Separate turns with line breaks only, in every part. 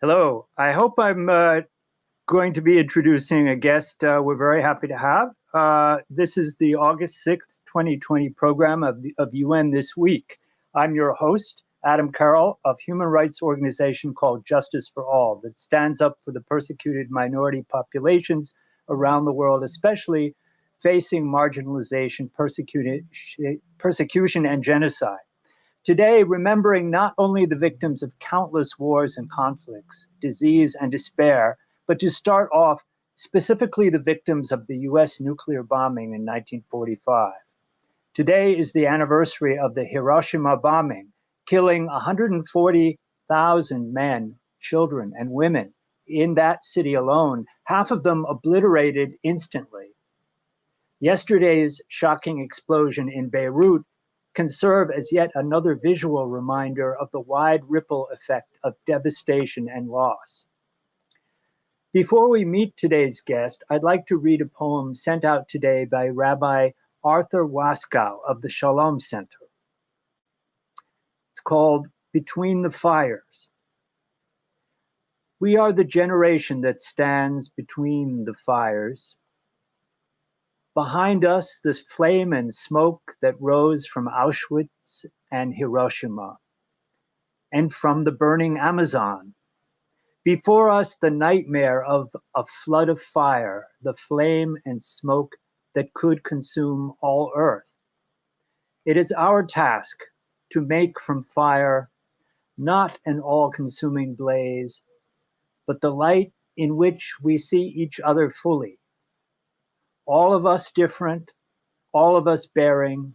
Hello. I hope I'm going to be introducing a guest we're very happy to have. This is the August 6th, 2020 program of UN This Week. I'm your host, Adam Carroll, of human rights organization called Justice for All that stands up for the persecuted minority populations around the world, especially facing marginalization, persecution, and genocide. Today, remembering not only the victims of countless wars and conflicts, disease and despair, but to start off specifically the victims of the US nuclear bombing in 1945. Today is the anniversary of the Hiroshima bombing, killing 140,000 men, children, and women in that city alone, half of them obliterated instantly. Yesterday's shocking explosion in Beirut can serve as yet another visual reminder of the wide ripple effect of devastation and loss. Before we meet today's guest, I'd like to read a poem sent out today by Rabbi Arthur Waskow of the Shalom Center. It's called Between the Fires. We are the generation that stands between the fires. Behind us, the flame and smoke that rose from Auschwitz and Hiroshima, and from the burning Amazon. Before us, the nightmare of a flood of fire, the flame and smoke that could consume all earth. It is our task to make from fire not an all-consuming blaze, but the light in which we see each other fully. All of us different, all of us bearing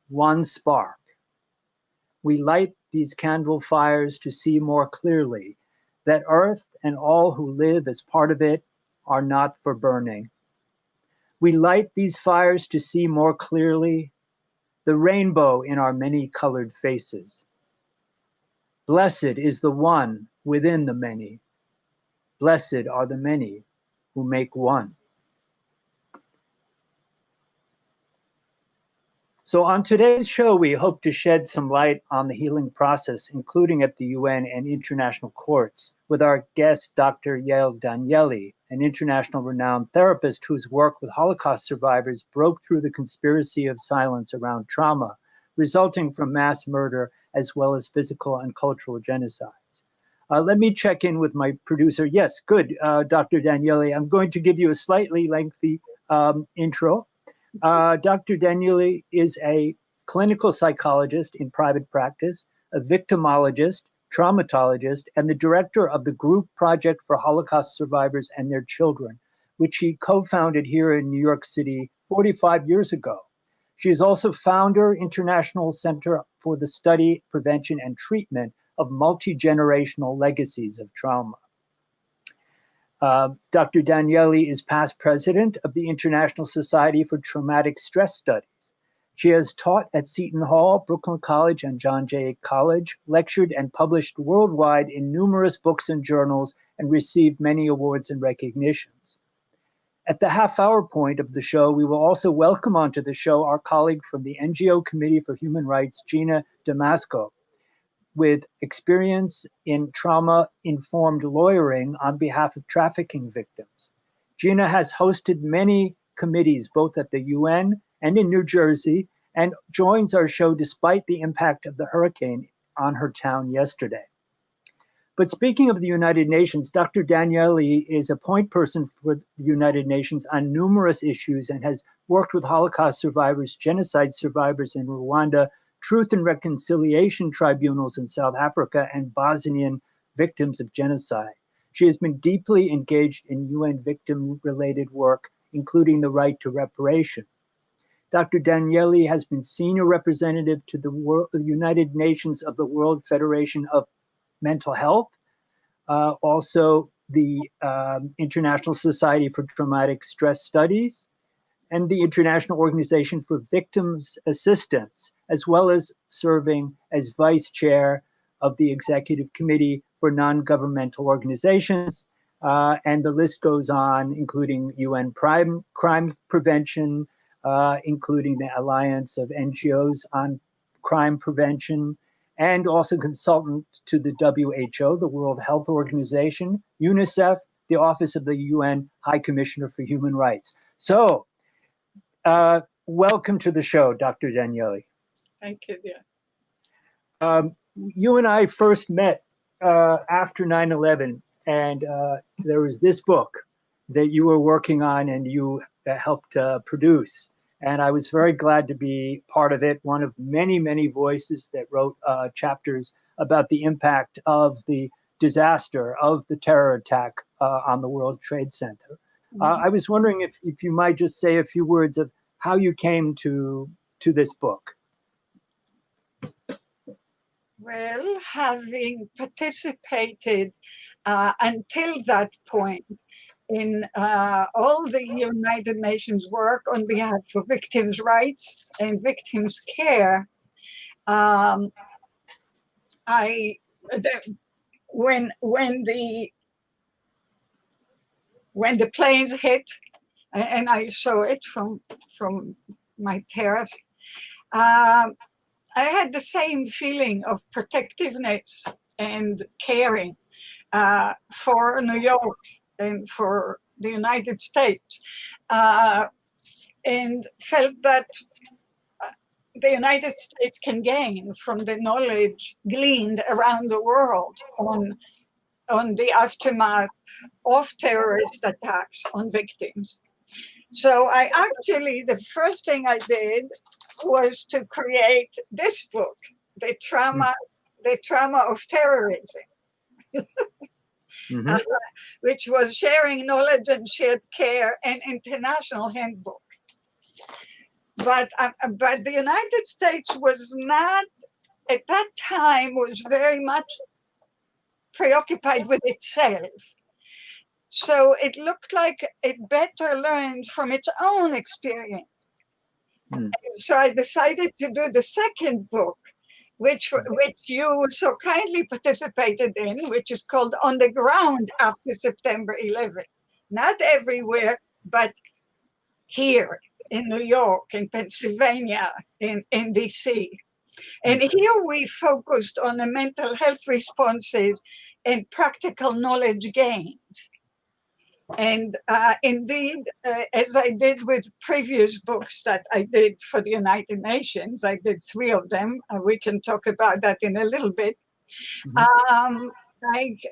one spark. We light these candle fires to see more clearly that earth and all who live as part of it are not for burning. We light these fires to see more clearly the rainbow in our many-colored faces. Blessed is the one within the many. Blessed are the many who make one. So on today's show, we hope to shed some light on the healing process, including at the UN and international courts, with our guest, Dr. Yael Danieli, an international renowned therapist whose work with Holocaust survivors broke through the conspiracy of silence around trauma, resulting from mass murder, as well as physical and cultural genocides. Let me check in with my producer. Yes, good, Dr. Danieli. I'm going to give you a slightly lengthy intro. Dr. Danieli is a clinical psychologist in private practice, a victimologist, traumatologist, and the director of the Group Project for Holocaust Survivors and Their Children, which he co-founded here in New York City 45 years ago. She is also founder, International Center for the Study, Prevention, and Treatment of Multi-Generational Legacies of Trauma. Dr. Danieli is past president of the International Society for Traumatic Stress Studies. She has taught at Seton Hall, Brooklyn College, and John Jay College, lectured and published worldwide in numerous books and journals, and received many awards and recognitions. At the half-hour point of the show, we will also welcome onto the show our colleague from the NGO Committee for Human Rights, Gina Damasco, with experience in trauma-informed lawyering on behalf of trafficking victims. Gina has hosted many committees, both at the UN and in New Jersey, and joins our show despite the impact of the hurricane on her town yesterday. But speaking of the United Nations, Dr. Danieli is a point person for the United Nations on numerous issues and has worked with Holocaust survivors, genocide survivors in Rwanda, Truth and Reconciliation tribunals in South Africa, and Bosnian victims of genocide. She has been deeply engaged in UN victim-related work, including the right to reparation. Dr. Danieli has been senior representative to the United Nations of the World Federation of Mental Health, also the International Society for Traumatic Stress Studies, and the International Organization for Victims Assistance, as well as serving as vice chair of the Executive Committee for Non-Governmental Organizations. And the list goes on, including UN crime prevention, including the Alliance of NGOs on Crime Prevention, and also consultant to the WHO, the World Health Organization, UNICEF, the Office of the UN High Commissioner for Human Rights. So, welcome to the show, Dr. Danieli.
Thank you, dear.
You and I first met after 9/11, and there was this book that you were working on and you helped produce. And I was very glad to be part of it, one of many, many voices that wrote chapters about the impact of the disaster, of the terror attack on the World Trade Center. I was wondering if you might just say a few words of how you came to this book.
Well, having participated until that point in all the United Nations work on behalf of victims' rights and victims' care, when the planes hit, and I saw it from my terrace, I had the same feeling of protectiveness and caring for New York and for the United States, and felt that the United States can gain from the knowledge gleaned around the world on the aftermath of terrorist attacks on victims. So the first thing I did was to create this book, The Trauma of Terrorism, which was Sharing Knowledge and Shared Care, an international handbook. But the United States was not, at that time, was very much preoccupied with itself. So it looked like it better learned from its own experience. So I decided to do the second book, which you so kindly participated in, which is called On the Ground After September 11. Not everywhere, but here in New York, in Pennsylvania, in DC. And here we focused on the mental health responses and practical knowledge gained. And indeed, as I did with previous books that I did for the United Nations, I did 3 of them. We can talk about that in a little bit. I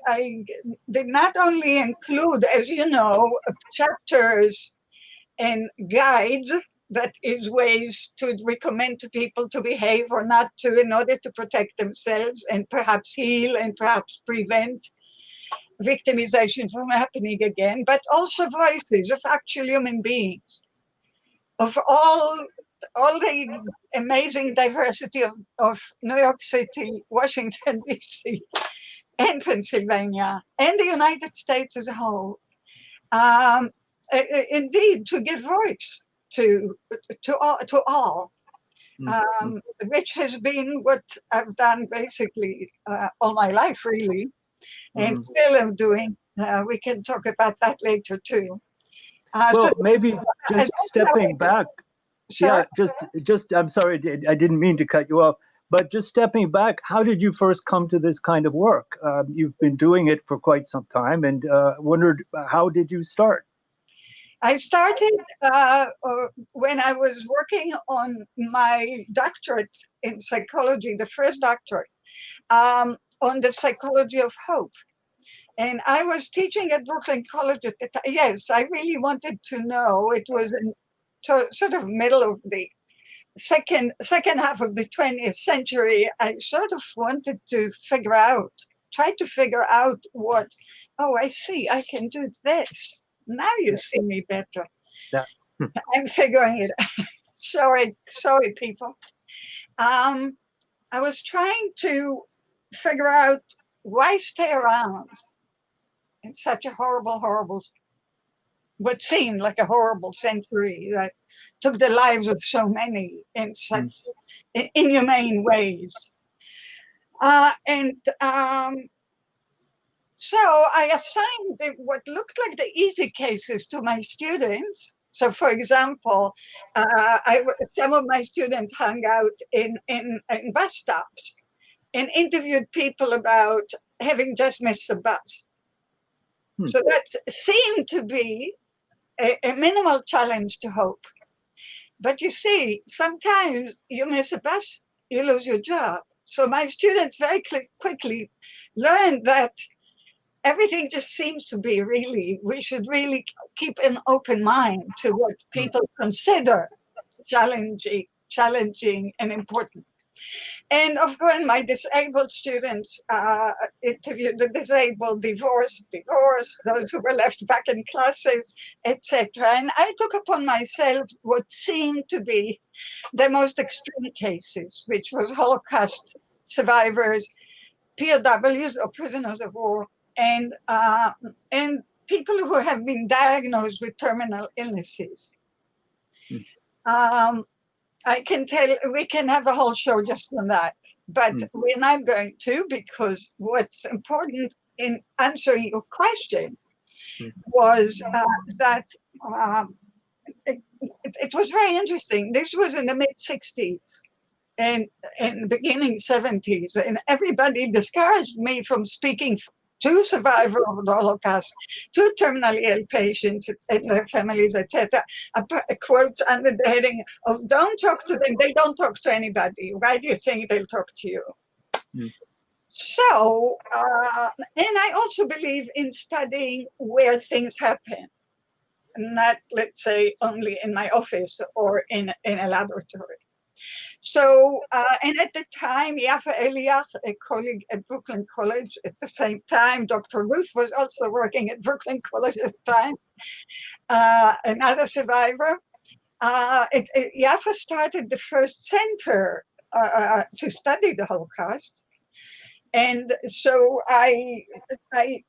did not only include, as you know, chapters and guides, that is ways to recommend to people to behave or not to in order to protect themselves and perhaps heal and perhaps prevent victimization from happening again, but also voices of actual human beings, of all the amazing diversity of New York City, Washington, D.C., and Pennsylvania, and the United States as a whole. Indeed, to give voice to all, which has been what I've done basically all my life, really. And still am doing. We can talk about that later too.
Well, maybe just stepping back.
Sorry?
Yeah, just. I'm sorry, I didn't mean to cut you off. But just stepping back, how did you first come to this kind of work? You've been doing it for quite some time, and wondered how did you start?
I started when I was working on my doctorate in psychology, the first doctorate, on the psychology of hope. And I was teaching at Brooklyn College at the time. Yes, I really wanted to know. It was in sort of middle of the second half of the 20th century. I sort of wanted to try to figure out what, I see, I can do this. Now you see me better.
Yeah.
I'm figuring it out. Sorry, people. I was trying to figure out why stay around in such a horrible, what seemed like a horrible century that took the lives of so many in such inhumane ways. So I assigned what looked like the easy cases to my students. So, for example, some of my students hung out in bus stops and interviewed people about having just missed the bus. So that seemed to be a minimal challenge to hope. But you see, sometimes you miss a bus, you lose your job. So my students very quickly learned that everything just seems to be really, we should really keep an open mind to what people consider challenging and important. And of course, my disabled students interviewed the disabled, divorced, those who were left back in classes, etc. And I took upon myself what seemed to be the most extreme cases, which was Holocaust survivors, POWs or prisoners of war, and people who have been diagnosed with terminal illnesses. I can tell, we can have a whole show just on that, but we're not going to, because what's important in answering your question was that it was very interesting. This was in the mid-60s and beginning 70s, and everybody discouraged me from speaking to survivors of the Holocaust, to terminally ill patients and their families, etc. Quotes under the heading of "Don't talk to them; they don't talk to anybody. Why do you think they'll talk to you?" So, and I also believe in studying where things happen, not, let's say, only in my office or in a laboratory. So, and at the time, Yafa Eliach, a colleague at Brooklyn College, at the same time, Dr. Ruth was also working at Brooklyn College at the time, another survivor. Yafa started the first center to study the Holocaust. And so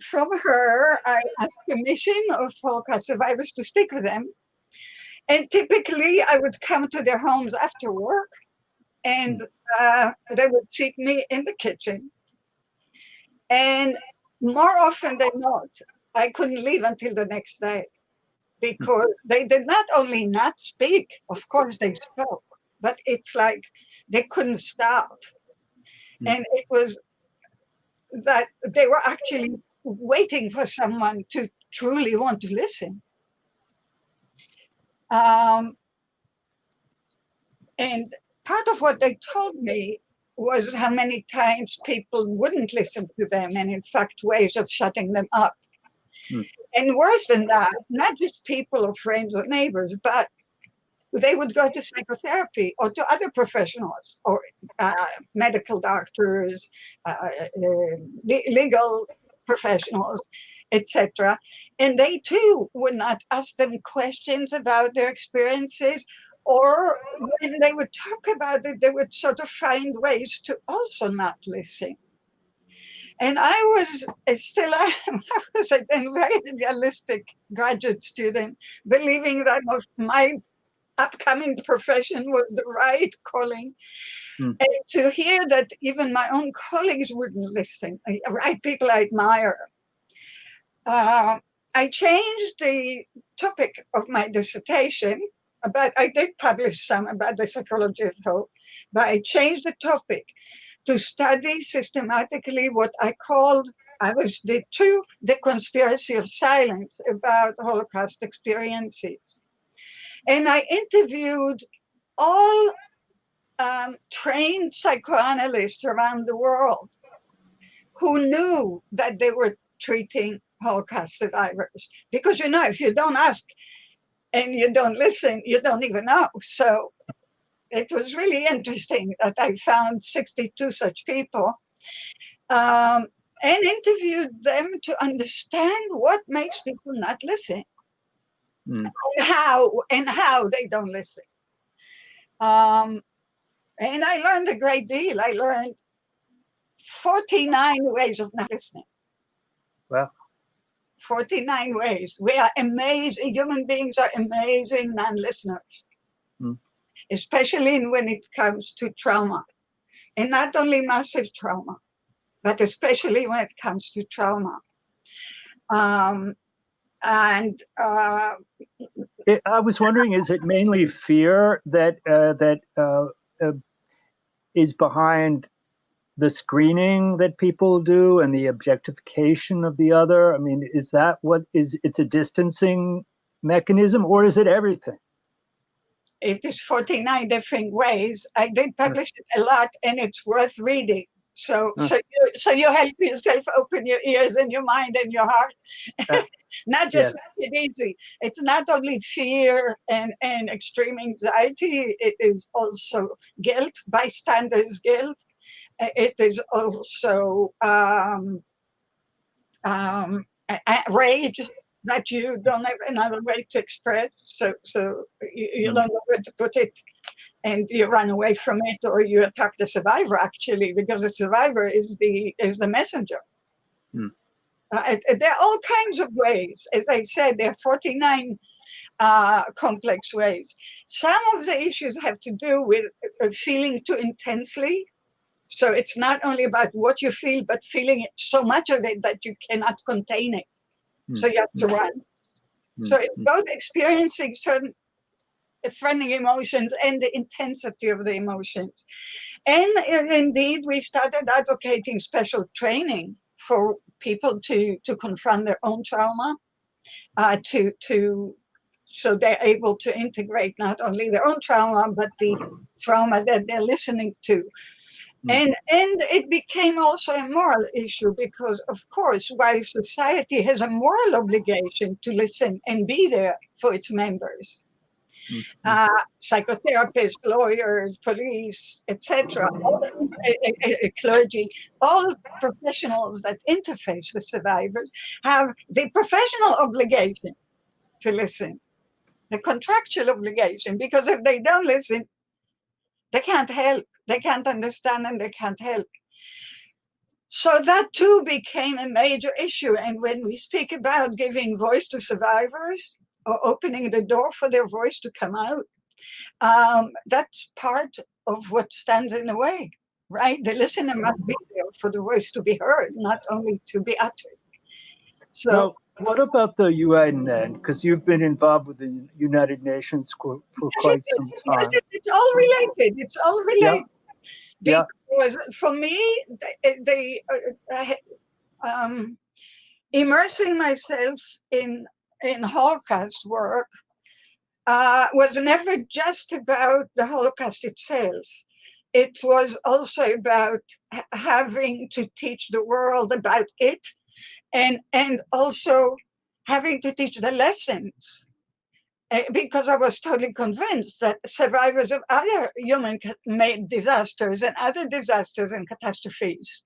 from her, I asked permission of Holocaust survivors to speak with them. And typically, I would come to their homes after work, and they would seek me in the kitchen. And more often than not, I couldn't leave until the next day, because they did not only not speak, of course they spoke, but it's like they couldn't stop. And it was that they were actually waiting for someone to truly want to listen. And part of what they told me was how many times people wouldn't listen to them, and in fact, ways of shutting them up. And worse than that, not just people or friends or neighbors, but they would go to psychotherapy or to other professionals, or medical doctors, legal professionals, etc. And they too would not ask them questions about their experiences, or when they would talk about it, they would sort of find ways to also not listen. And I was a very idealistic graduate student, believing that my upcoming profession was the right calling. And to hear that even my own colleagues wouldn't listen, right people I admire. I changed the topic of my dissertation, but I did publish some about the psychology of hope, but I changed the topic to study systematically what I called, did too, the conspiracy of silence about Holocaust experiences. And I interviewed all trained psychoanalysts around the world who knew that they were treating Holocaust survivors. Because, if you don't ask and you don't listen, you don't even know. So it was really interesting that I found 62 such people and interviewed them to understand what makes people not listen. And how they don't listen. And I learned a great deal. I learned 49 ways of not listening.
Wow.
49 ways. We are amazing. Human beings are amazing non-listeners, especially when it comes to trauma. And not only massive trauma, but especially when it comes to trauma. I
was wondering, is it mainly fear that is behind the screening that people do and the objectification of the other? I mean, is that what is, it's a distancing mechanism, or is it everything?
It is 49 different ways. I did publish it a lot, and it's worth reading. So you help yourself open your ears and your mind and your heart. Not just make it easy. It's not only fear and extreme anxiety. It is also guilt, bystanders guilt. It is also rage that you don't have another way to express. So you don't know where to put it, and you run away from it, or you attack the survivor, actually, because the survivor is the messenger. There are all kinds of ways. As I said, there are 49 complex ways. Some of the issues have to do with feeling too intensely. So it's not only about what you feel, but feeling it, so much of it that you cannot contain it. So you have to run. So it's both experiencing certain threatening emotions and the intensity of the emotions. And indeed, we started advocating special training for people to confront their own trauma, so they're able to integrate not only their own trauma, but the trauma that they're listening to. And it became also a moral issue because, of course, while society has a moral obligation to listen and be there for its members, psychotherapists, lawyers, police, etc., clergy, all professionals that interface with survivors have the professional obligation to listen, the contractual obligation, because if they don't listen, they can't help, they can't understand, and they can't help. So that too became a major issue. And when we speak about giving voice to survivors or opening the door for their voice to come out, that's part of what stands in the way, right? The listener must be there for the voice to be heard, not only to be uttered. So,
now, what about the UN then? Because you've been involved with the United Nations for quite some time.
Yes, it's all related. It's all related.
Yeah.
Because for me, immersing myself in Holocaust work was never just about the Holocaust itself. It was also about having to teach the world about it, and also having to teach the lessons. Because I was totally convinced that survivors of other human-made disasters and other disasters and catastrophes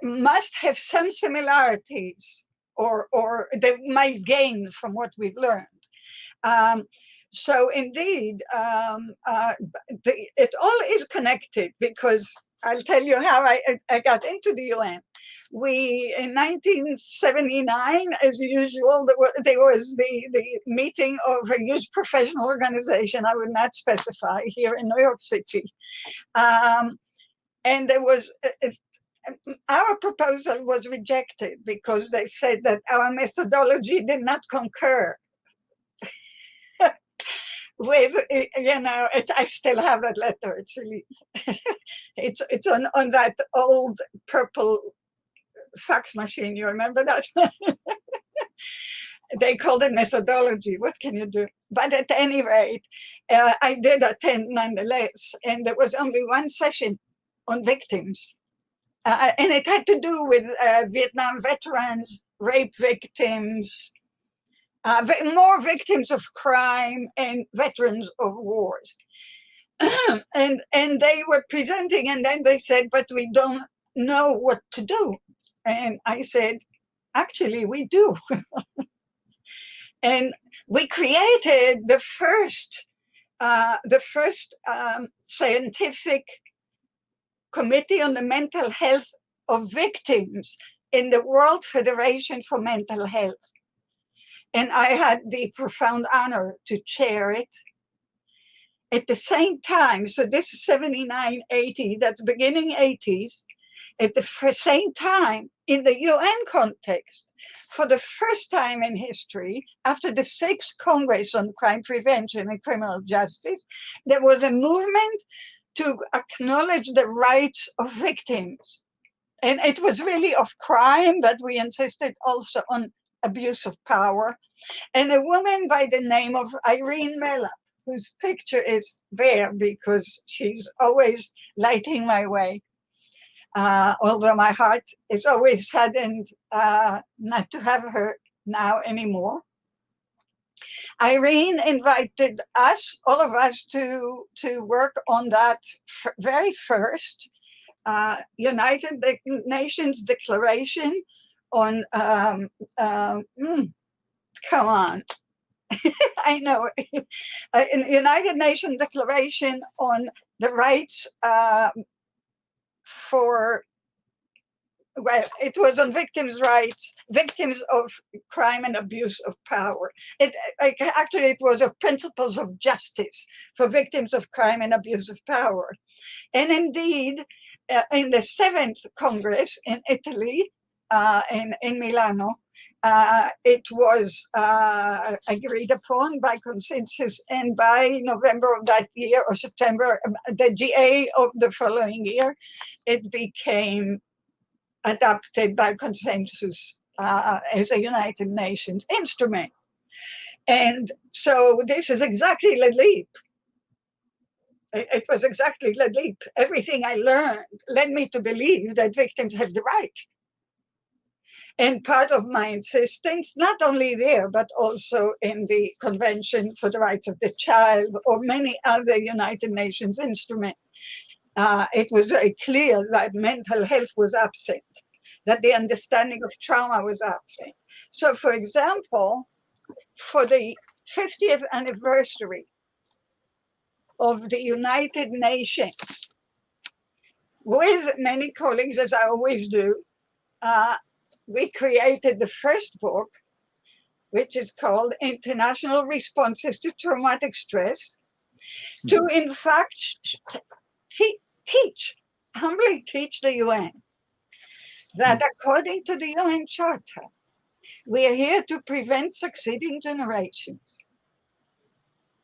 must have some similarities, or they might gain from what we've learned. So indeed, it all is connected, because I'll tell you how I got into the UN. In 1979, as usual, there was the meeting of a huge professional organization, I would not specify, here in New York City. And there was, our proposal was rejected because they said that our methodology did not concur with, I still have that letter. It's really, it's on that old purple fax machine. You remember that? They called it methodology. What can you do? But at any rate, I did attend nonetheless, and there was only one session on victims. And it had to do with Vietnam veterans, rape victims, more victims of crime, and veterans of wars. and they were presenting, and then they said, but we don't know what to do. And I said, actually, we do. And we created the first scientific committee on the mental health of victims in the World Federation for Mental Health. And I had the profound honor to chair it. At the same time, so this is 79, 80, that's beginning 80s, at the same time, in the UN context, for the first time in history, after the 6th Congress on Crime Prevention and Criminal Justice, there was a movement to acknowledge the rights of victims. And it was really of crime, but we insisted also on abuse of power. And a woman by the name of Irene Mela, whose picture is there because she's always lighting my way. Although my heart is always saddened not to have her now anymore. Irene invited us, all of us, to work on that very first United Nations Declaration on, come on, I know, United Nations Declaration on the rights for, well, it was on victims' rights, victims of crime and abuse of power. Actually, it was of principles of justice for victims of crime and abuse of power. And indeed, in the 7th Congress in Italy, in Milano, it was agreed upon by consensus, and by November of that year, or September, the GA of the following year, it became adopted by consensus as a United Nations instrument. And so this is exactly the leap. It was exactly the leap. Everything I learned led me to believe that victims have the right. And part of my insistence, not only there, but also in the Convention for the Rights of the Child or many other United Nations instruments, it was very clear that mental health was absent, that the understanding of trauma was absent. So, for example, for the 50th anniversary of the United Nations, with many colleagues, as I always do, we created the first book, which is called International Responses to Traumatic Stress, to in fact humbly teach the UN that according to the UN Charter, we are here to prevent succeeding generations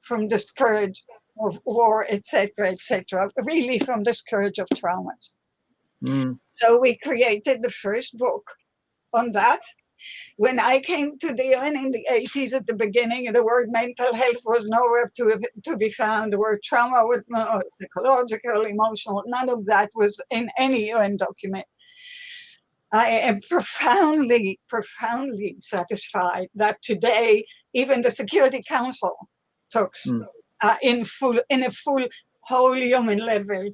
from the scourge of war, etc., really from the scourge of traumas. So we created the first book on that. When I came to the UN in the 80s, at the beginning, the word mental health was nowhere to be found. The word trauma was psychological, emotional, none of that was in any UN document. I am profoundly, profoundly satisfied that today, even the Security Council talks in a full whole human level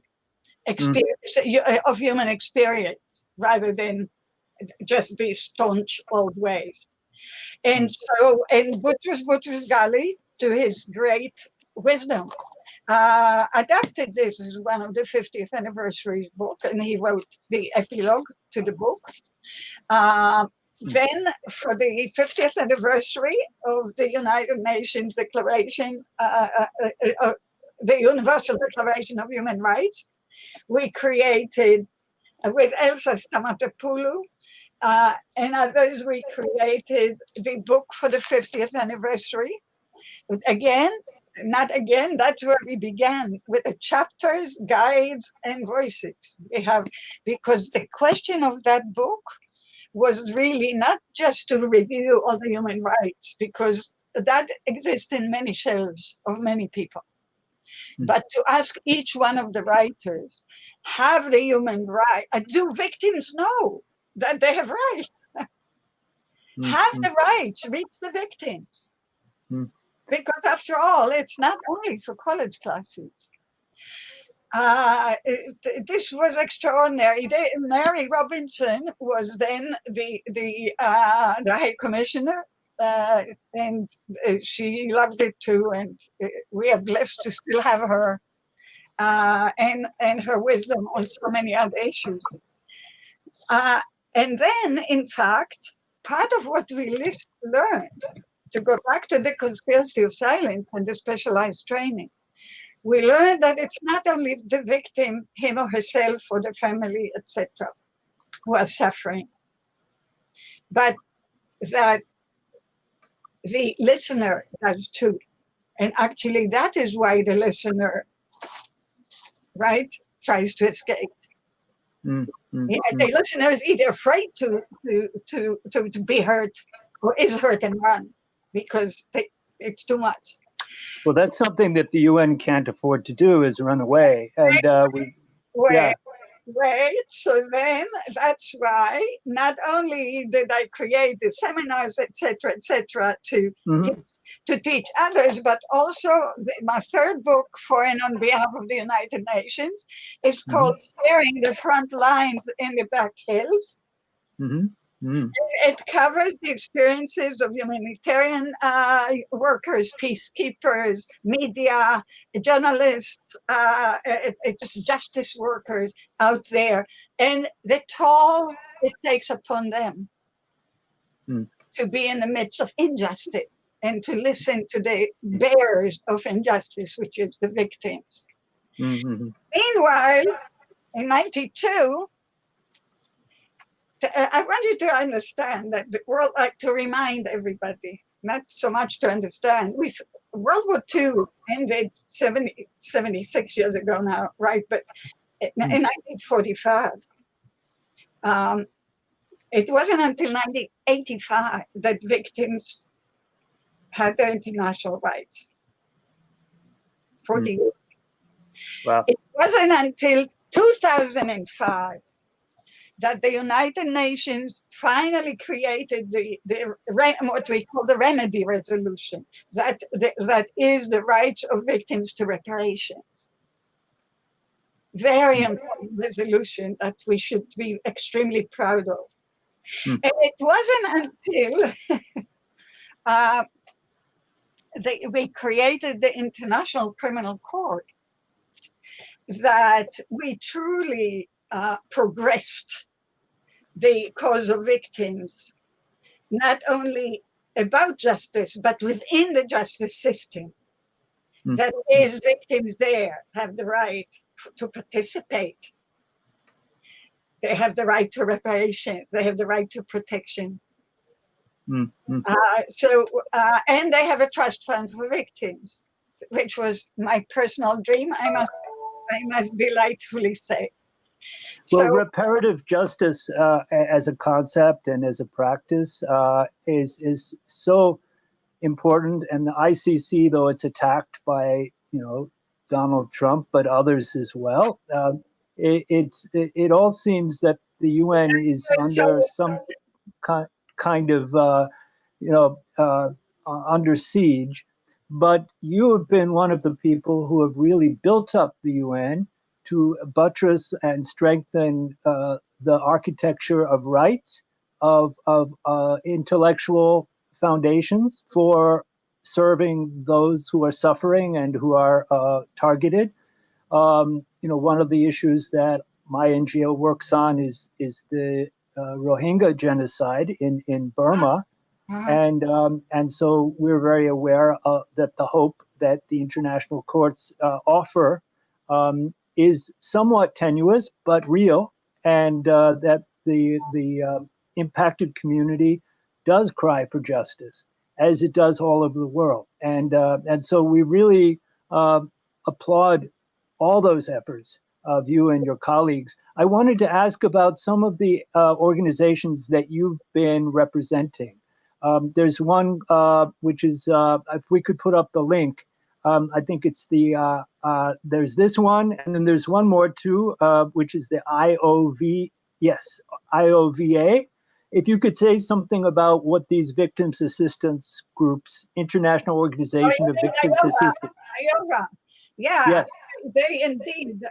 experience of human experience, rather than just these staunch old ways. And so, and Boutros Ghali, to his great wisdom, adapted this as one of the 50th anniversary book, and he wrote the epilogue to the book. Then, for the 50th anniversary of the United Nations Declaration, the Universal Declaration of Human Rights, we created, with Elsa Stamatopoulou and others, we created the book for the 50th anniversary. But again, that's where we began, with the chapters, guides, and voices. We have, because the question of that book was really not just to review all the human rights, because that exists in many shelves of many people, but to ask each one of the writers, have the human right, do victims know that they have rights? Have the rights, reach the victims. Because after all, it's not only for college classes. This was extraordinary. Mary Robinson was then the High Commissioner, and she loved it too. And we are blessed to still have her and her wisdom on so many other issues. And then, in fact, part of what we learned, to go back to the conspiracy of silence and the specialized training, we learned that it's not only the victim, him or herself, or the family, etc., who are suffering, but that the listener does too. And actually, that is why the listener right, tries to escape.
Mm-hmm.
The listener is either afraid to be hurt or is hurt and run because it's too much.
Well, that's something that the UN can't afford to do, is run away. And
Wait, so then that's why not only did I create the seminars, etc., to teach others, but also my third book for and on behalf of the United Nations is called Sharing the Front Lines in the Black Hills. It covers the experiences of humanitarian workers, peacekeepers, media, journalists, justice workers out there, and the toll it takes upon them to be in the midst of injustice and to listen to the bearers of injustice, which is the victims. Meanwhile, in 92, I want you to understand that the world, to remind everybody, not so much to understand. World War II ended 76 years ago now, right? But in 1945, it wasn't until 1985 that victims had their international rights. 40 years.
Wow.
It wasn't until 2005 that the United Nations finally created what we call the remedy resolution, that is the rights of victims to reparations. Very important resolution that we should be extremely proud of. And it wasn't until we created the International Criminal Court that we truly progressed the cause of victims, not only about justice, but within the justice system. That is, victims there have the right to participate. They have the right to reparations. They have the right to protection. And they have a trust fund for victims, which was my personal dream, I must delightfully say.
Well, reparative justice as a concept and as a practice is so important. And the ICC, though it's attacked by Donald Trump, but others as well, it all seems that the UN is under some kind of under siege. But you have been one of the people who have really built up the UN to buttress and strengthen the architecture of rights, of intellectual foundations for serving those who are suffering and who are targeted. One of the issues that my NGO works on is the Rohingya genocide in Burma. And so we're very aware that the hope that the international courts offer is somewhat tenuous but real, and that the impacted community does cry for justice, as it does all over the world. And so we really applaud all those efforts of you and your colleagues. I wanted to ask about some of the organizations that you've been representing. There's one which is, if we could put up the link, I think it's there's this one, and then there's one more too, which is the IOVA. If you could say something about what these victims assistance groups, International Organization of Victims Assistance.
Yeah.
Yes.
They indeed,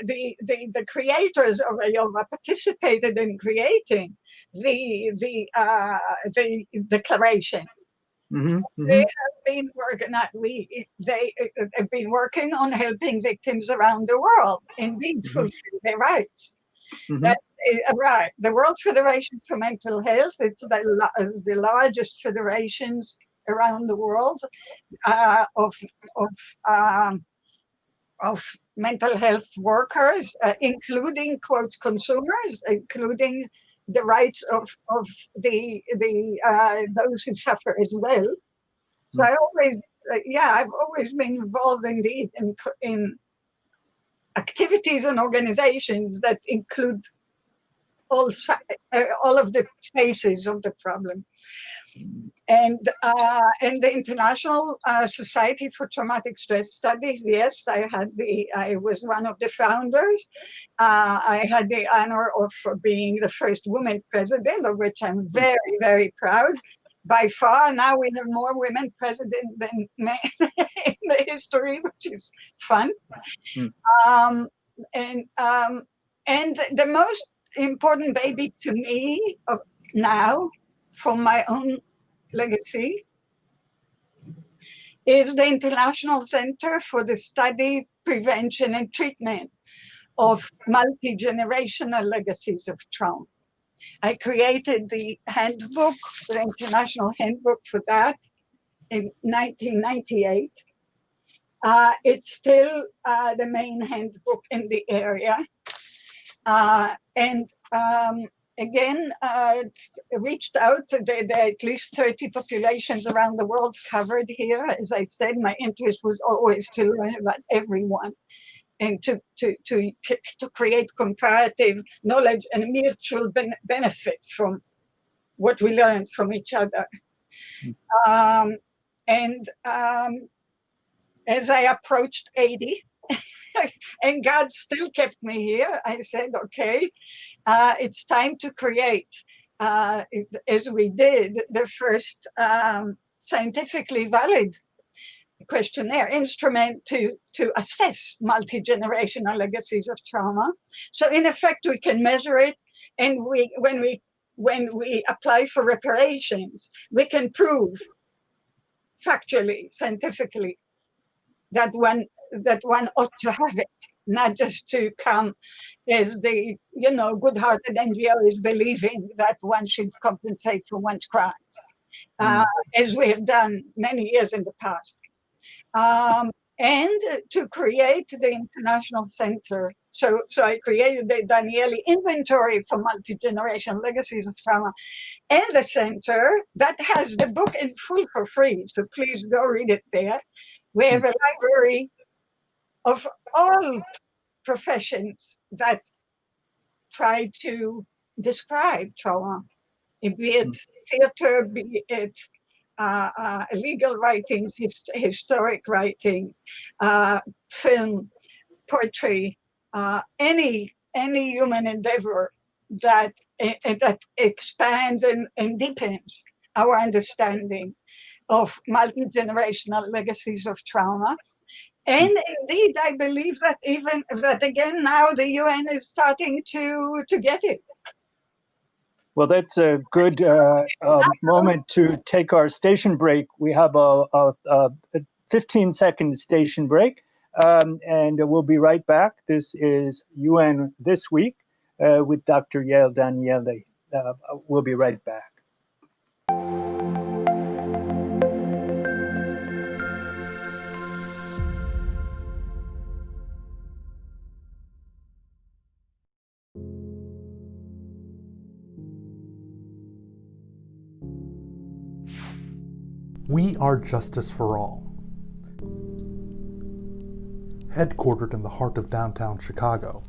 the creators of IOVA participated in creating the declaration. They have been working. They have been working on helping victims around the world indeed fulfill their rights. That's right. The World Federation for Mental Health. It's the largest federations around the world of mental health workers, including, quote, consumers, including the rights of the those who suffer as well. So I've always been involved in activities and organizations that include all of the phases of the problem. And the International Society for Traumatic Stress Studies, yes, I was one of the founders. I had the honor of being the first woman president, of which I'm very, very proud. By far, now we have more women president than men in the history, which is fun. And the most important baby to me now, from my own legacy, is the International Center for the Study, Prevention, and Treatment of Multi-Generational Legacies of Trauma. I created the handbook, the International Handbook for that in 1998. It's still the main handbook in the area. Again, reached out to at least 30 populations around the world covered here. As I said, my interest was always to learn about everyone and to create comparative knowledge and mutual benefit from what we learned from each other. As I approached 80, and God still kept me here, I said, okay, it's time to create, as we did, the first scientifically valid questionnaire instrument to assess multi-generational legacies of trauma. So in effect, we can measure it, and when we apply for reparations, we can prove factually, scientifically, that one ought to have it, not just to come as the good-hearted NGOs believing that one should compensate for one's crimes, as we have done many years in the past. And to create the International Center. So I created the Danieli Inventory for Multi-Generational Legacies of Trauma, and the center that has the book in full for free. So please go read it there. We have a library of all professions that try to describe trauma, be it theater, be it legal writings, historic writings, film, poetry, any human endeavor that expands and deepens our understanding of multi-generational legacies of trauma. And indeed, I believe that again now the UN is starting to get it.
Well, that's a good moment to take our station break. We have a 15-second station break, and we'll be right back. This is UN This Week with Dr. Yael Danieli. We'll be right back.
We are Justice for All. Headquartered in the heart of downtown Chicago,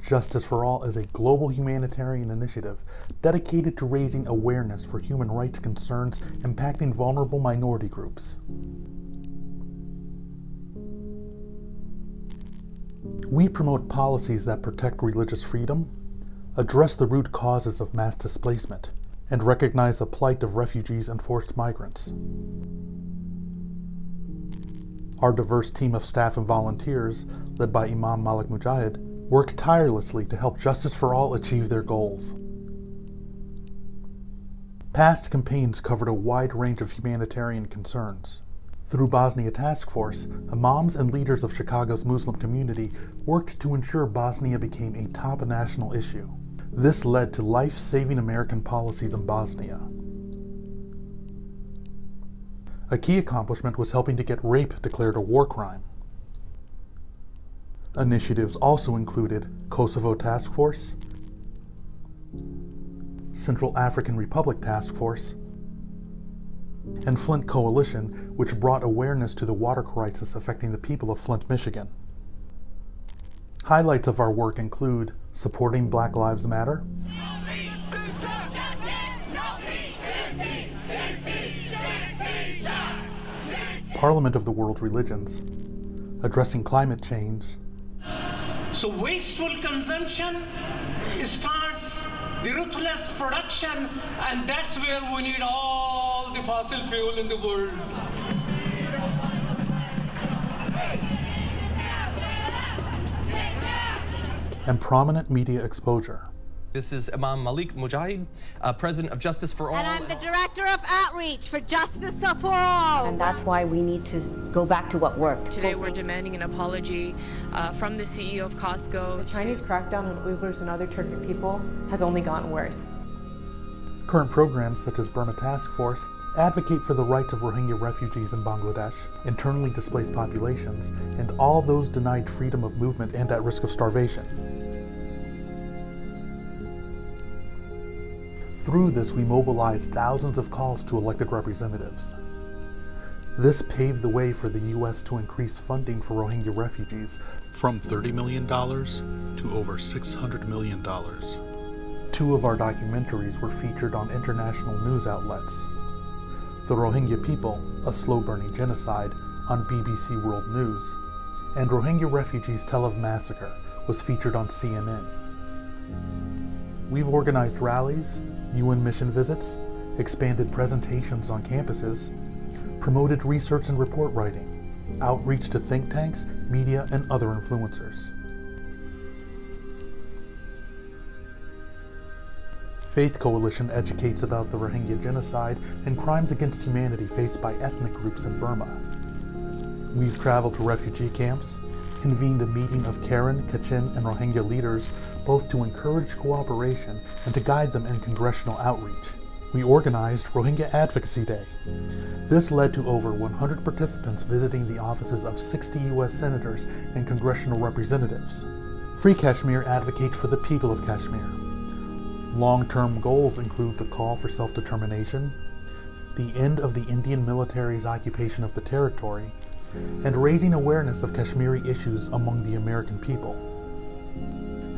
Justice for All is a global humanitarian initiative dedicated to raising awareness for human rights concerns impacting vulnerable minority groups. We promote policies that protect religious freedom, address the root causes of mass displacement, and recognize the plight of refugees and forced migrants. Our diverse team of staff and volunteers, led by Imam Malik Mujahid, work tirelessly to help Justice for All achieve their goals. Past campaigns covered a wide range of humanitarian concerns. Through Bosnia Task Force, imams and leaders of Chicago's Muslim community worked to ensure Bosnia became a top national issue. This led to life-saving American policies in Bosnia. A key accomplishment was helping to get rape declared a war crime. Initiatives also included Kosovo Task Force, Central African Republic Task Force, and Flint Coalition, which brought awareness to the water crisis affecting the people of Flint, Michigan. Highlights of our work include supporting Black Lives Matter, Parliament of the World Religions, addressing climate change.
So wasteful consumption starts the ruthless production, and that's where we need all the fossil fuel in the world.
And prominent media exposure.
This is Imam Malik Mujahid, President of Justice for All.
And I'm the Director of Outreach for Justice for All.
And that's why we need to go back to what worked.
Today we're demanding an apology from the CEO of Costco.
The Chinese crackdown on Uyghurs and other Turkic people has only gotten worse.
Current programs such as Burma Task Force advocate for the rights of Rohingya refugees in Bangladesh, internally displaced populations, and all those denied freedom of movement and at risk of starvation. Through this, we mobilized thousands of calls to elected representatives. This paved the way for the U.S. to increase funding for Rohingya refugees from $30 million to over $600 million. 2 of our documentaries were featured on international news outlets. The Rohingya People, a slow-burning genocide, on BBC World News, and Rohingya Refugees Tel Aviv Massacre was featured on CNN. We've organized rallies, UN mission visits, expanded presentations on campuses, promoted research and report writing, outreach to think tanks, media, and other influencers. Faith Coalition educates about the Rohingya genocide and crimes against humanity faced by ethnic groups in Burma. We've traveled to refugee camps, convened a meeting of Karen, Kachin, and Rohingya leaders, both to encourage cooperation and to guide them in congressional outreach. We organized Rohingya Advocacy Day. This led to over 100 participants visiting the offices of 60 U.S. senators and congressional representatives. Free Kashmir advocates for the people of Kashmir. Long-term goals include the call for self-determination, the end of the Indian military's occupation of the territory, and raising awareness of Kashmiri issues among the American people.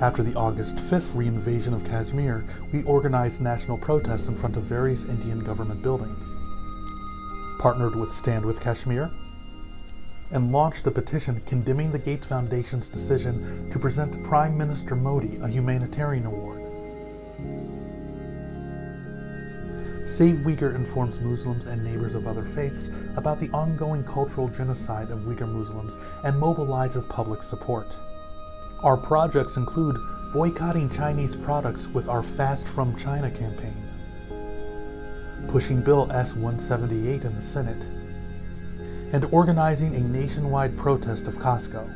After the August 5th reinvasion of Kashmir, we organized national protests in front of various Indian government buildings, partnered with Stand with Kashmir, and launched a petition condemning the Gates Foundation's decision to present Prime Minister Modi a humanitarian award. Save Uyghur informs Muslims and neighbors of other faiths about the ongoing cultural genocide of Uyghur Muslims and mobilizes public support. Our projects include boycotting Chinese products with our Fast from China campaign, pushing Bill S-178 in the Senate, and organizing a nationwide protest of Costco.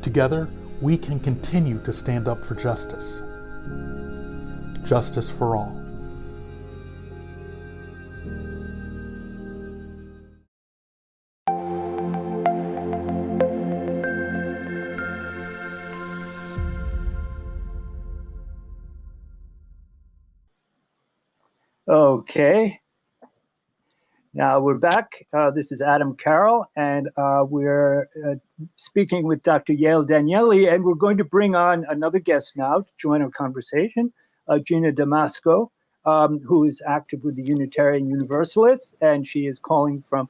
Together, we can continue to stand up for justice. Justice for all.
Okay. Now we're back. This is Adam Carroll, and we're speaking with Dr. Yael Danieli, and we're going to bring on another guest now to join our conversation, Gina Damasco, who is active with the Unitarian Universalists, and she is calling from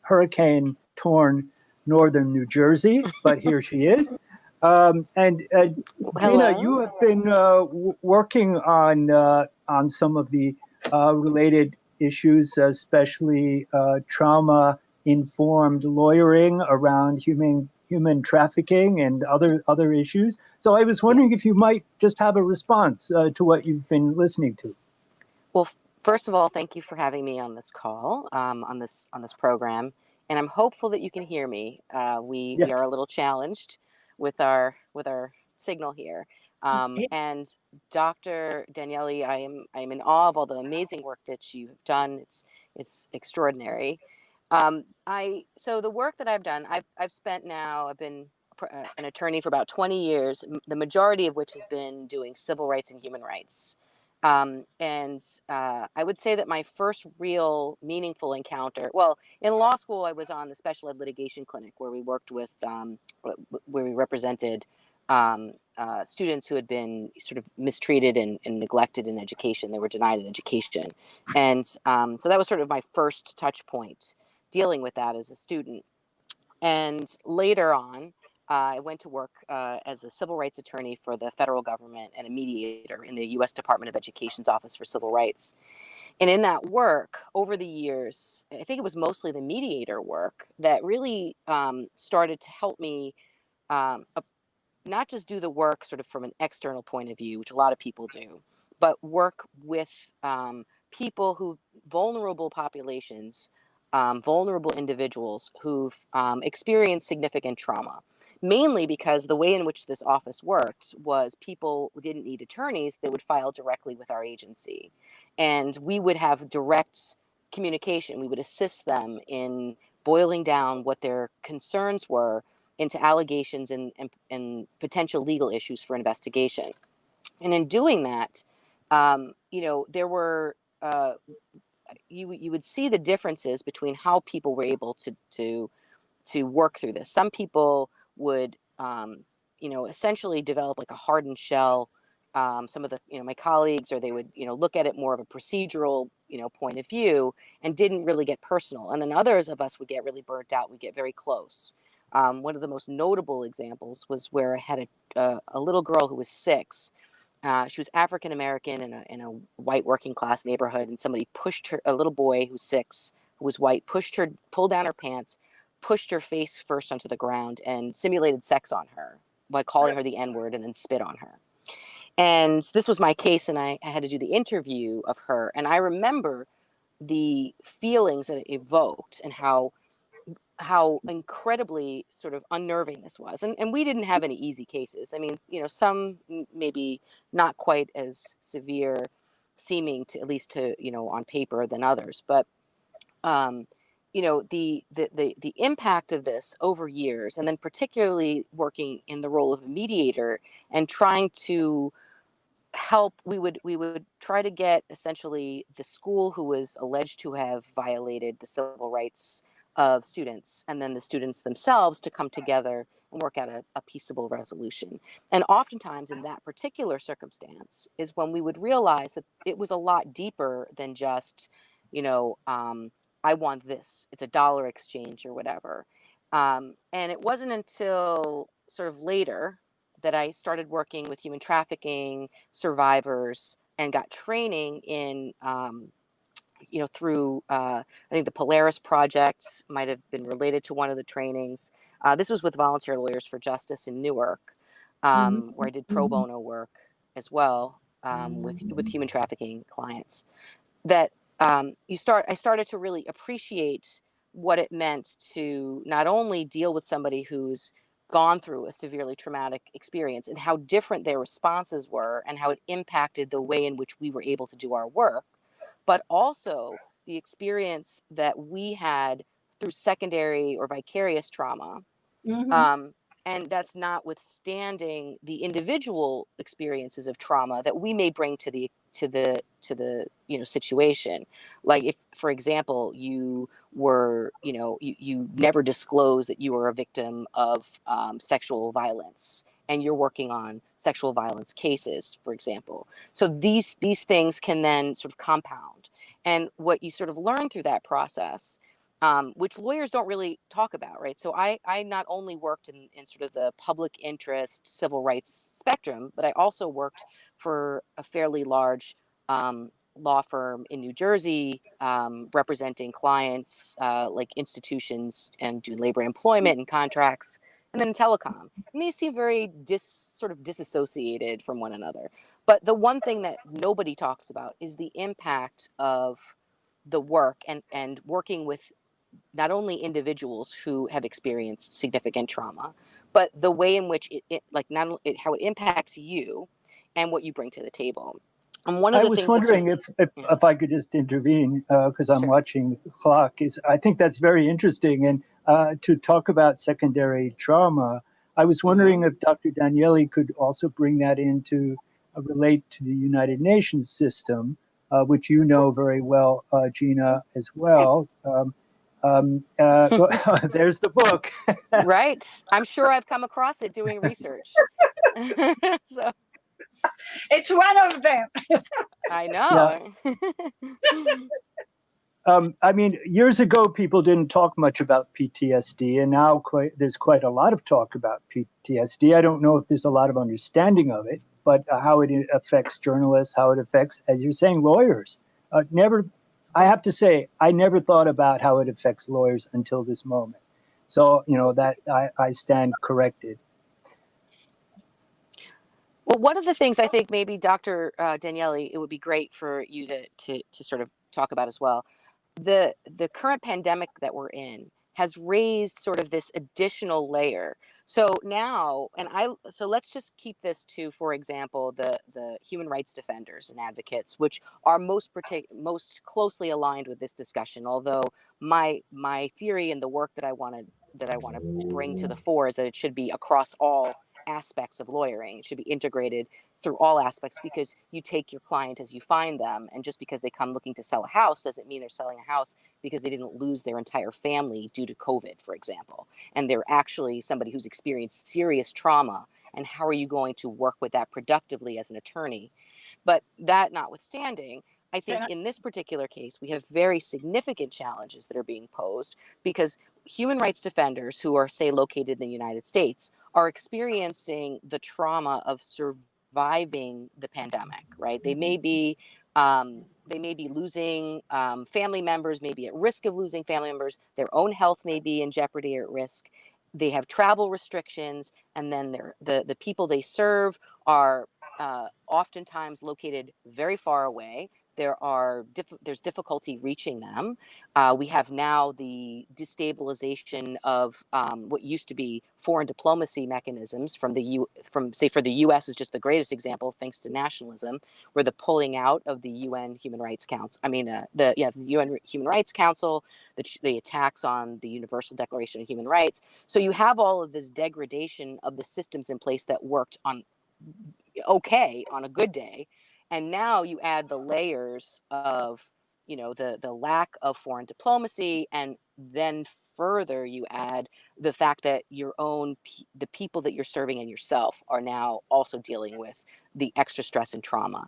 hurricane-torn northern New Jersey, but here she is. Gina, you have been working on some of the related issues, especially trauma-informed lawyering around human trafficking and other issues. So I was wondering if you might just have a response to what you've been listening to.
Well, first of all, thank you for having me on this call, on this program, and I'm hopeful that you can hear me. We are a little challenged with our signal here. And Dr. Danieli, I am in awe of all the amazing work that you have done. It's extraordinary. So the work that I've done, I've been an attorney for about 20 years, the majority of which has been doing civil rights and human rights. I would say that my first real meaningful encounter, well, in law school, I was on the special ed litigation clinic where we worked with, where we represented students who had been sort of mistreated and neglected in education. They were denied an education. And so that was sort of my first touch point dealing with that as a student. And later on, I went to work as a civil rights attorney for the federal government and a mediator in the U.S. Department of Education's Office for Civil Rights. And in that work, over the years, I think it was mostly the mediator work that really started to help me not just do the work sort of from an external point of view, which a lot of people do, but work with people who, vulnerable populations, vulnerable individuals who've experienced significant trauma, mainly because the way in which this office worked was people who didn't need attorneys, they would file directly with our agency. And we would have direct communication. We would assist them in boiling down what their concerns were into allegations and potential legal issues for investigation. And in doing that, there were, you would see the differences between how people were able to work through this. Some people would, essentially develop like a hardened shell. Some of the, my colleagues, or they would, look at it more of a procedural, point of view and didn't really get personal. And then others of us would get really burnt out. We'd get very close. One of the most notable examples was where I had a little girl who was 6. She was African American in a white working class neighborhood, and somebody pushed her, a little boy who's 6, who was white, pulled down her pants, pushed her face first onto the ground, and simulated sex on her by calling her the N-word and then spit on her. And this was my case, and I had to do the interview of her. And I remember the feelings that it evoked and how incredibly sort of unnerving this was. And we didn't have any easy cases. I mean, some maybe not quite as severe seeming to, at least to, on paper than others. But, the impact of this over years, and then particularly working in the role of a mediator and trying to help, we would try to get essentially the school who was alleged to have violated the civil rights of students, and then the students themselves, to come together and work out a peaceable resolution. And oftentimes in that particular circumstance is when we would realize that it was a lot deeper than just, I want this, it's a dollar exchange or whatever. And it wasn't until sort of later that I started working with human trafficking survivors and got training in, through, I think the Polaris Project might have been related to one of the trainings. This was with Volunteer Lawyers for Justice in Newark, where I did pro bono work as well with human trafficking clients. That I started to really appreciate what it meant to not only deal with somebody who's gone through a severely traumatic experience and how different their responses were and how it impacted the way in which we were able to do our work, but also the experience that we had through secondary or vicarious trauma. And that's notwithstanding the individual experiences of trauma that we may bring to the situation. Like if, for example, you were, you never disclosed that you were a victim of sexual violence, and you're working on sexual violence cases, for example. So these things can then sort of compound. And what you sort of learn through that process, which lawyers don't really talk about, right? So I not only worked in sort of the public interest civil rights spectrum, but I also worked for a fairly large law firm in New Jersey, representing clients like institutions and doing labor and employment and contracts, and then telecom. And these seem very sort of disassociated from one another. But the one thing that nobody talks about is the impact of the work and working with not only individuals who have experienced significant trauma, but the way in which how it impacts you and what you bring to the table. And one of the
was
things
wondering if I could just intervene, because I'm watching the clock. I think that's very interesting. And to talk about secondary trauma, I was wondering if Dr. Danieli could also bring that into relate to the United Nations system, which you know very well, Gina, as well. There's the book.
Right. I'm sure I've come across it doing research. So
it's one of them.
I know.
I mean, years ago, people didn't talk much about PTSD, and now there's quite a lot of talk about PTSD. I don't know if there's a lot of understanding of it, but how it affects journalists, how it affects, as you're saying, lawyers. I have to say, I never thought about how it affects lawyers until this moment. So, that I stand corrected.
Well, one of the things I think maybe Dr. Danieli, it would be great for you to sort of talk about as well. The current pandemic that we're in has raised sort of this additional layer. So now, so let's just keep this to, for example, the human rights defenders and advocates, which are most closely aligned with this discussion. Although my theory and the work that I want to bring to the fore is that it should be across all aspects of lawyering. It should be integrated through all aspects, because you take your client as you find them, and just because they come looking to sell a house doesn't mean they're selling a house because they didn't lose their entire family due to COVID, for example, and they're actually somebody who's experienced serious trauma. And how are you going to work with that productively as an attorney? But that notwithstanding, I think in this particular case, we have very significant challenges that are being posed, because human rights defenders who are, say, located in the United States are experiencing the trauma of surviving the pandemic, right? They may be losing family members, may be at risk of losing family members. Their own health may be in jeopardy or at risk. They have travel restrictions, and then the people they serve are oftentimes located very far away. There's difficulty reaching them. We have now the destabilization of what used to be foreign diplomacy mechanisms from for the U.S. is just the greatest example, thanks to nationalism, where the pulling out of the UN Human Rights Council. The UN Human Rights Council, the attacks on the Universal Declaration of Human Rights. So you have all of this degradation of the systems in place that worked on a good day, and now you add the layers of the lack of foreign diplomacy, and then further you add the fact that the people that you're serving and yourself are now also dealing with the extra stress and trauma.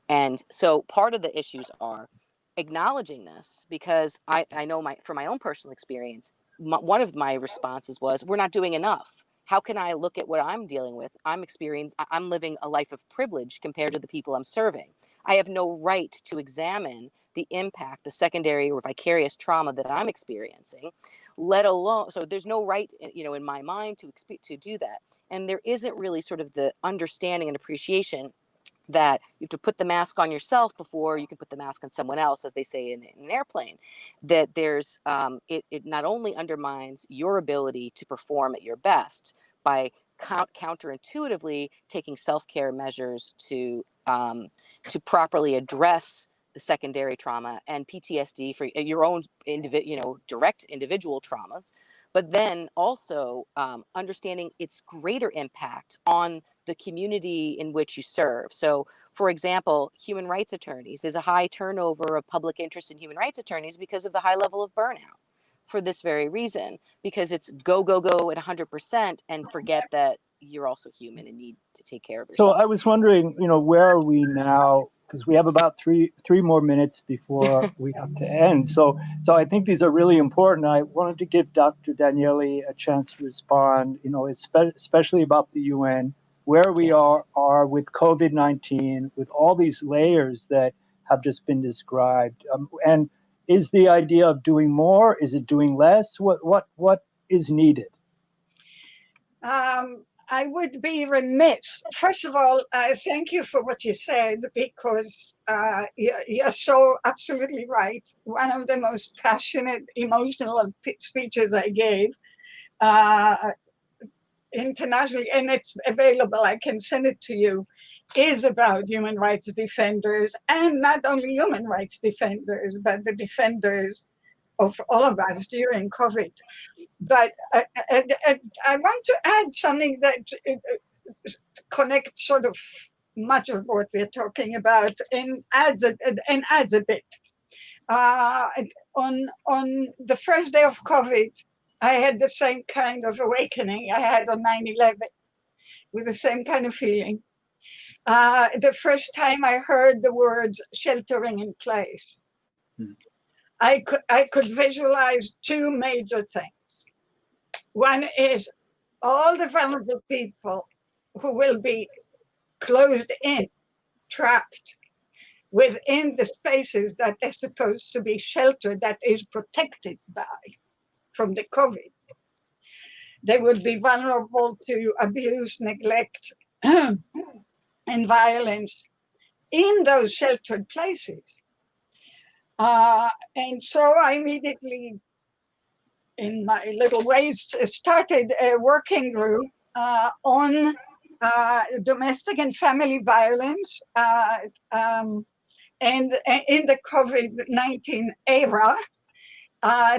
And so part of the issues are acknowledging this, because I know from my own personal experience, one of my responses was, we're not doing enough. How can I look at what I'm dealing with? I'm living a life of privilege compared to the people I'm serving. I have no right to examine the impact, the secondary or vicarious trauma that I'm experiencing, let alone, so there's no right, in my mind to do that. And there isn't really sort of the understanding and appreciation that you have to put the mask on yourself before you can put the mask on someone else, as they say in an airplane. That there's it not only undermines your ability to perform at your best by counterintuitively taking self-care measures to properly address the secondary trauma and PTSD for your own direct individual traumas, but then also understanding its greater impact on the community in which you serve. So, for example, human rights attorneys, there's a high turnover of public interest in human rights attorneys because of the high level of burnout, for this very reason, because it's go at 100% and forget that you're also human and need to take care of yourself.
So I was wondering, where are we now? Because we have about three more minutes before we have to end. So I think these are really important. I wanted to give Dr. Danieli a chance to respond, especially about the UN, where we are with COVID-19, with all these layers that have just been described. And is the idea of doing more? Is it doing less? What is needed?
I would be remiss. First of all, thank you for what you said, because you're so absolutely right. One of the most passionate, emotional speeches I gave internationally, and it's available, I can send it to you, is about human rights defenders, and not only human rights defenders, but the defenders of all of us during COVID. But I want to add something that connects sort of much of what we're talking about and adds a bit. On the first day of COVID, I had the same kind of awakening I had on 9/11, with the same kind of feeling. The first time I heard the words sheltering in place, I could visualize two major things. One is all the vulnerable people who will be closed in, trapped within the spaces that they're supposed to be sheltered, that is protected by from the COVID. They would be vulnerable to abuse, neglect, and violence in those sheltered places. And so I immediately, in my little ways, started a working group on domestic and family violence and in the COVID-19 era,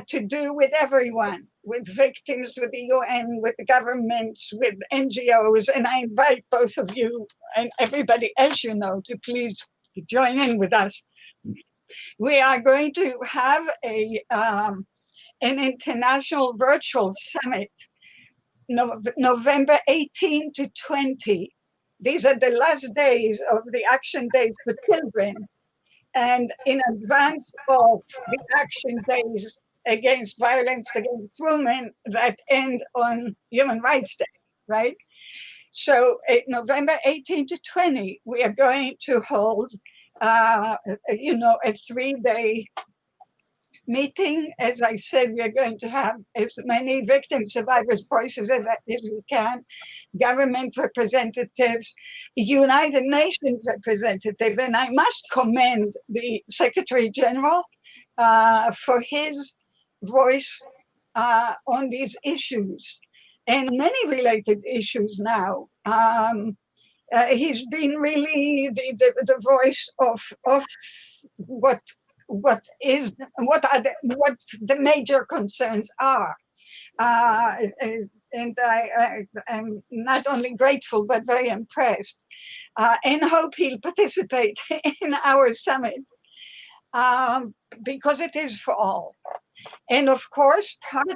to do with everyone, with victims, with the UN, with the governments, with NGOs. And I invite both of you and everybody else you know to please join in with us. We are going to have an international virtual summit, November 18 to 20. These are the last days of the Action Days for Children, and in advance of the Action Days against violence against women that end on Human Rights Day, right? So November 18 to 20, we are going to hold, a 3-day meeting. As I said, we are going to have as many victim survivors' voices as we can, government representatives, United Nations representatives, and I must commend the Secretary General for his voice on these issues and many related issues now. He's been really the voice of what the major concerns are. And I'm not only grateful, but very impressed, and hope he'll participate in our summit, because it is for all. And of course, part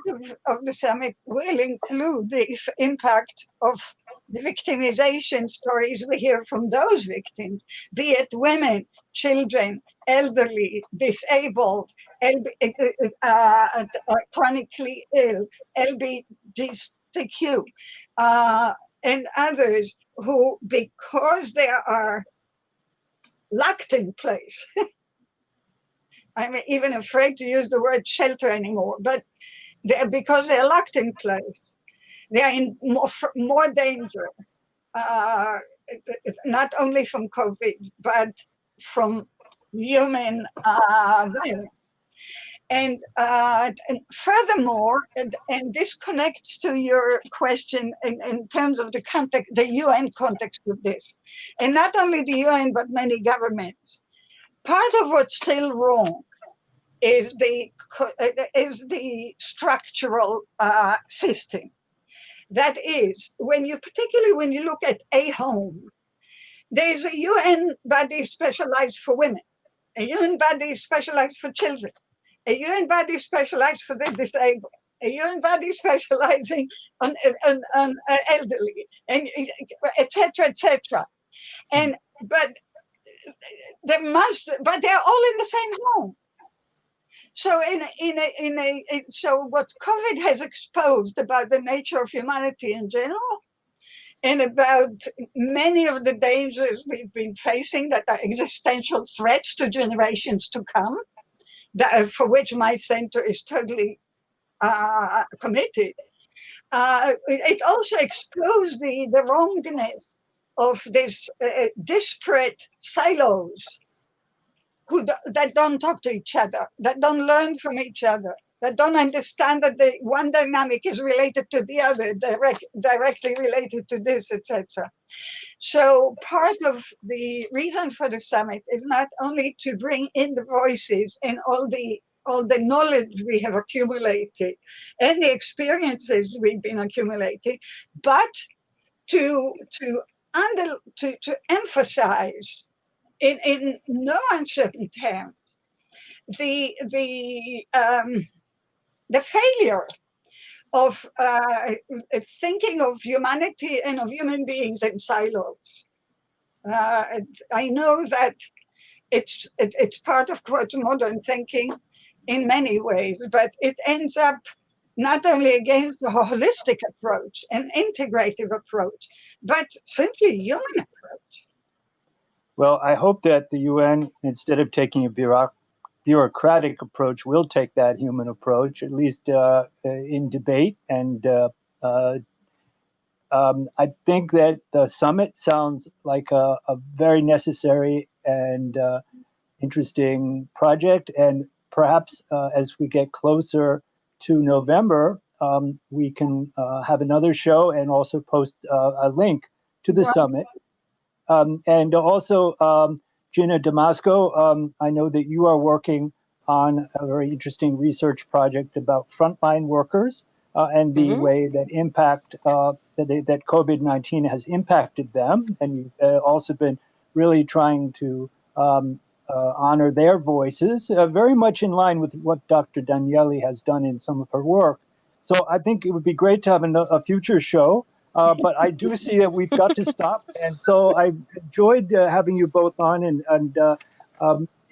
of the summit will include the impact of the victimization stories we hear from those victims, be it women, children, elderly, disabled, chronically ill, LGBTQ, and others who, because they are locked in place, I'm even afraid to use the word shelter anymore, but because they're locked in place, they are in more danger, not only from COVID, but from human violence. And furthermore, and this connects to your question in terms of the context, the UN context of this, and not only the UN, but many governments. Part of what's still wrong is the structural system. That is, particularly when you look at a home, there's a UN body specialized for women, a UN body specialized for children, a UN body specialized for the disabled, a UN body specializing on elderly, and et cetera, but they're all in the same home. So so what COVID has exposed about the nature of humanity in general, and about many of the dangers we've been facing that are existential threats to generations to come, for which my center is totally committed. It also exposed the wrongness of this disparate silos that don't talk to each other, that don't learn from each other, that don't understand that the one dynamic is related to the other, directly related to this, etc. So part of the reason for the summit is not only to bring in the voices and all the knowledge we have accumulated and the experiences we've been accumulating, but to to emphasize in no uncertain terms the failure of thinking of humanity and of human beings in silos. I know that it's part of quote modern thinking in many ways, but it ends up not only against the holistic approach, an integrative approach, but simply human approach.
Well, I hope that the UN, instead of taking a bureaucratic approach, will take that human approach, at least in debate. And I think that the summit sounds like a very necessary and interesting project. And perhaps as we get closer to November, we can have another show and also post a link to the summit. And also, Gina Damasco, I know that you are working on a very interesting research project about frontline workers and the way that that COVID-19 has impacted them. And you've also been really trying to honor their voices, very much in line with what Dr. Danieli has done in some of her work. So I think it would be great to have a future show. But I do see that we've got to stop. And so I enjoyed having you both on. And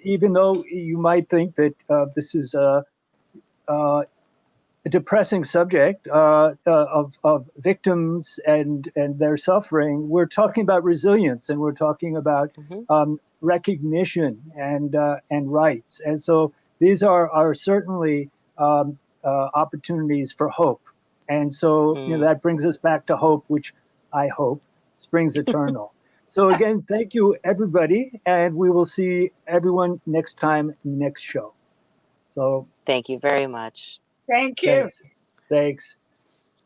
even though you might think that this is a depressing subject of victims and their suffering, we're talking about resilience, and we're talking about recognition and rights. And so these are certainly opportunities for hope. And so that brings us back to hope, which I hope springs eternal. So again, thank you, everybody. And we will see everyone next time, next show. So
thank you very much.
Thank you.
Thanks.